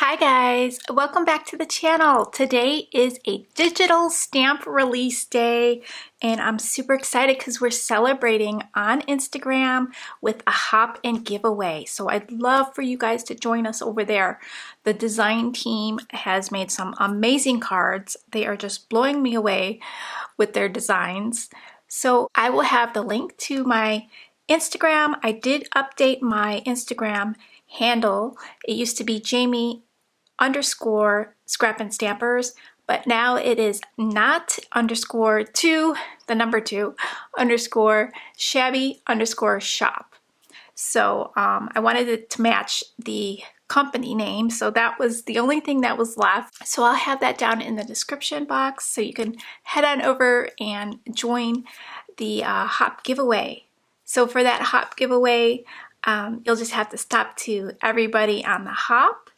Hi guys, welcome back to the channel. Today is a digital stamp release day and I'm super excited because we're celebrating on Instagram with a hop and giveaway. So I'd love for you guys to join us over there. The design team has made some amazing cards. They are just blowing me away with their designs. So I will have the link to my Instagram. I did update my Instagram handle. It used to be Jamie_Scrap and Stampers, but now it is not _2, the number 2, _Shabby_shop. So I wanted it to match the company name, so that was the only thing that was left. So I'll have that down in the description box so you can head on over and join the hop giveaway. So for that hop giveaway, you'll just have to stop to everybody on the hop,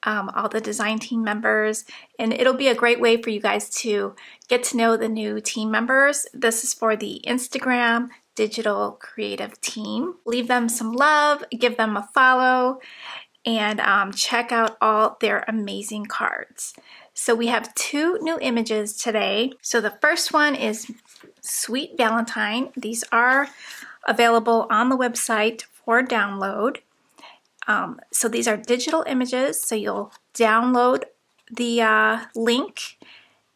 all the design team members, and it'll be a great way for you guys to get to know the new team members. This is for the Instagram digital creative team. Leave them some love, give them a follow, and check out all their amazing cards. So we have 2 new images today. So the first one is Sweet Valentine. These are available on the website for download. So these are digital images, so you'll download the link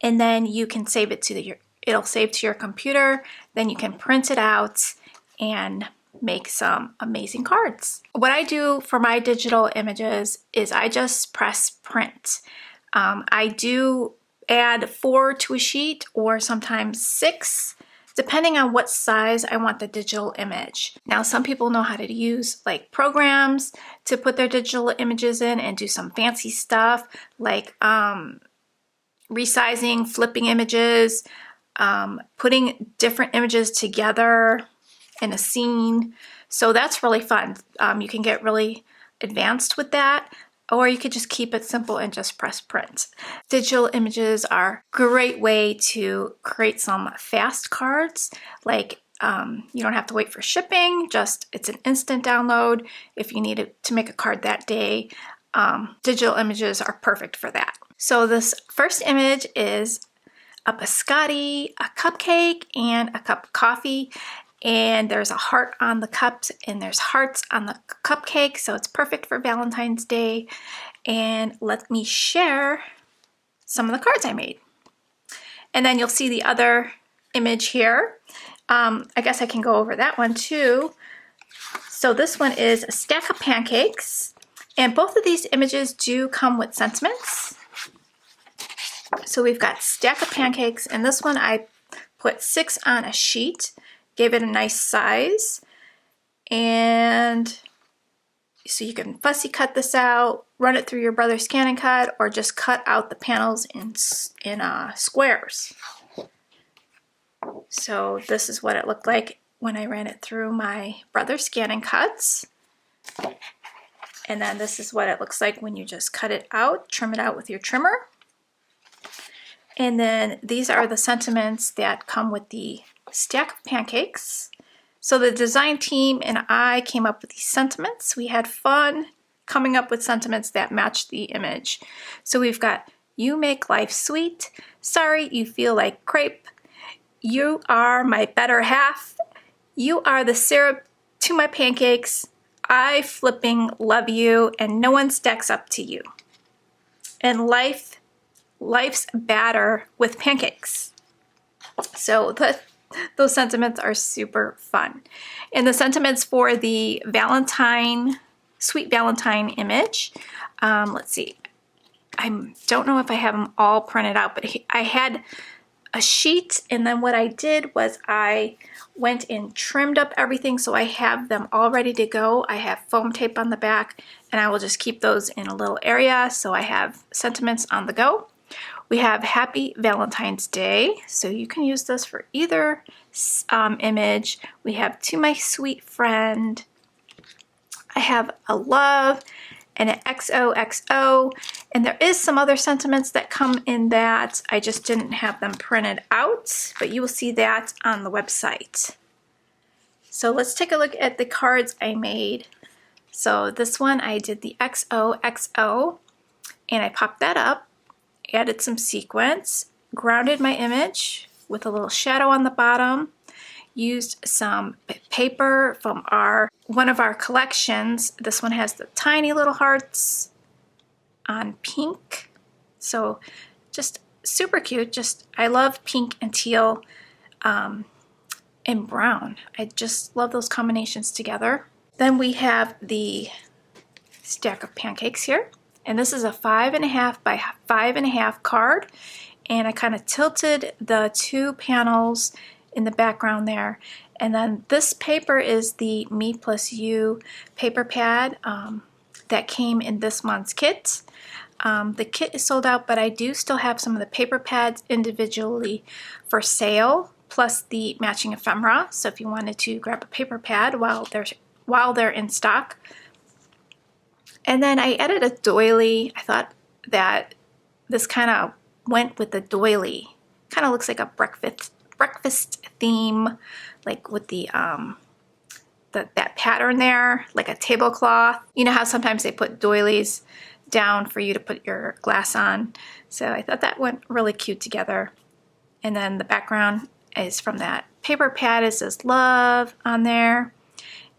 and then you can save it to it'll save to your computer, then you can print it out and make some amazing cards. What I do for my digital images is I just press print. I do add 4 to a sheet or sometimes 6, depending on what size I want the digital image. Now, some people know how to use like programs to put their digital images in and do some fancy stuff like resizing, flipping images, putting different images together in a scene. So that's really fun. You can get really advanced with that, or you could just keep it simple and just press print. Digital images are a great way to create some fast cards. Like you don't have to wait for shipping, it's an instant download. If you need to make a card that day, digital images are perfect for that. So this first image is a biscotti, a cupcake, and a cup of coffee. And there's a heart on the cups and there's hearts on the cupcake, so it's perfect for Valentine's Day. And let me share some of the cards I made. And then you'll see the other image here. I guess I can go over that one too. So this one is a stack of pancakes, and both of these images do come with sentiments. So we've got stack of pancakes, and this one I put 6 on a sheet. Gave it a nice size, and so you can fussy cut this out, run it through your brother's scan and cut, or just cut out the panels in squares. So this is what it looked like when I ran it through my brother's scan and cuts. And then this is what it looks like when you just cut it out, trim it out with your trimmer. And then these are the sentiments that come with the stack of pancakes. So the design team and I came up with these sentiments. We had fun coming up with sentiments that match the image. So we've got, you make life sweet, sorry you feel like crepe, you are my better half, you are the syrup to my pancakes, I flipping love you, and no one stacks up to you. And life's batter with pancakes. So those sentiments are super fun. And the sentiments for the Valentine, Sweet Valentine image, let's see. I don't know if I have them all printed out, but I had a sheet, and then what I did was I went and trimmed up everything so I have them all ready to go. I have foam tape on the back, and I will just keep those in a little area so I have sentiments on the go. We have Happy Valentine's Day, so you can use this for either image. We have To My Sweet Friend. I have a love and an XOXO, and there is some other sentiments that come in that. I just didn't have them printed out, but you will see that on the website. So let's take a look at the cards I made. So this one I did the XOXO. And I popped that up, added some sequins, grounded my image with a little shadow on the bottom, used some paper from one of our collections. This one has the tiny little hearts on pink. So just super cute. I love pink and teal and brown. I just love those combinations together. Then we have the stack of pancakes here. And this is a 5.5 by 5.5 card. And I kind of tilted the 2 panels in the background there. And then this paper is the Me Plus You paper pad that came in this month's kit. The kit is sold out, but I do still have some of the paper pads individually for sale, plus the matching ephemera. So if you wanted to grab a paper pad while they're in stock. And then I added a doily. I thought that this kind of went with the doily. Kind of looks like a breakfast theme, like with the that pattern there, like a tablecloth. You know how sometimes they put doilies down for you to put your glass on. So I thought that went really cute together. And then the background is from that paper pad. It says love on there.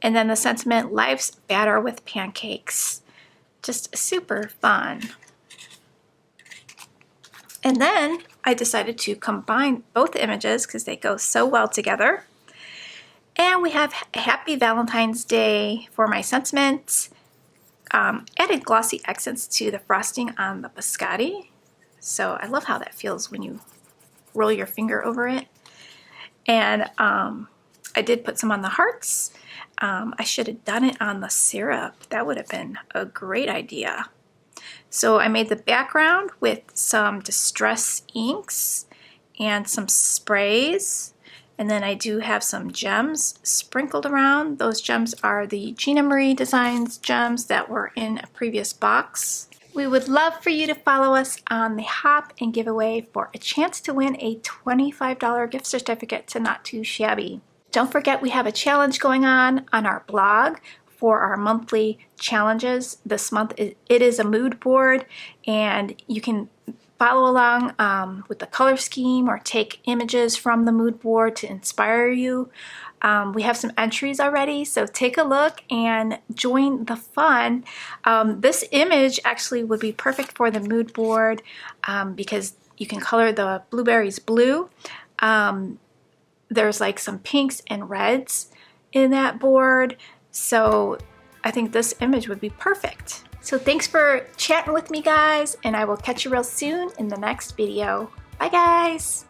And then the sentiment, life's better with pancakes. Just super fun. And then I decided to combine both images because they go so well together. And we have Happy Valentine's Day for my sentiments. Added glossy accents to the frosting on the biscotti. So I love how that feels when you roll your finger over it. And I did put some on the hearts. I should have done it on the syrup. That would have been a great idea. So I made the background with some distress inks and some sprays. And then I do have some gems sprinkled around. Those gems are the Gina Marie Designs gems that were in a previous box. We would love for you to follow us on the Hop and giveaway for a chance to win a $25 gift certificate to Not Too Shabby. Don't forget we have a challenge going on our blog for our monthly challenges. This month it is a mood board, and you can follow along with the color scheme or take images from the mood board to inspire you. We have some entries already, so take a look and join the fun. This image actually would be perfect for the mood board because you can color the blueberries blue. There's like some pinks and reds in that board, so I think this image would be perfect. So thanks for chatting with me, guys, and I will catch you real soon in the next video. Bye, guys!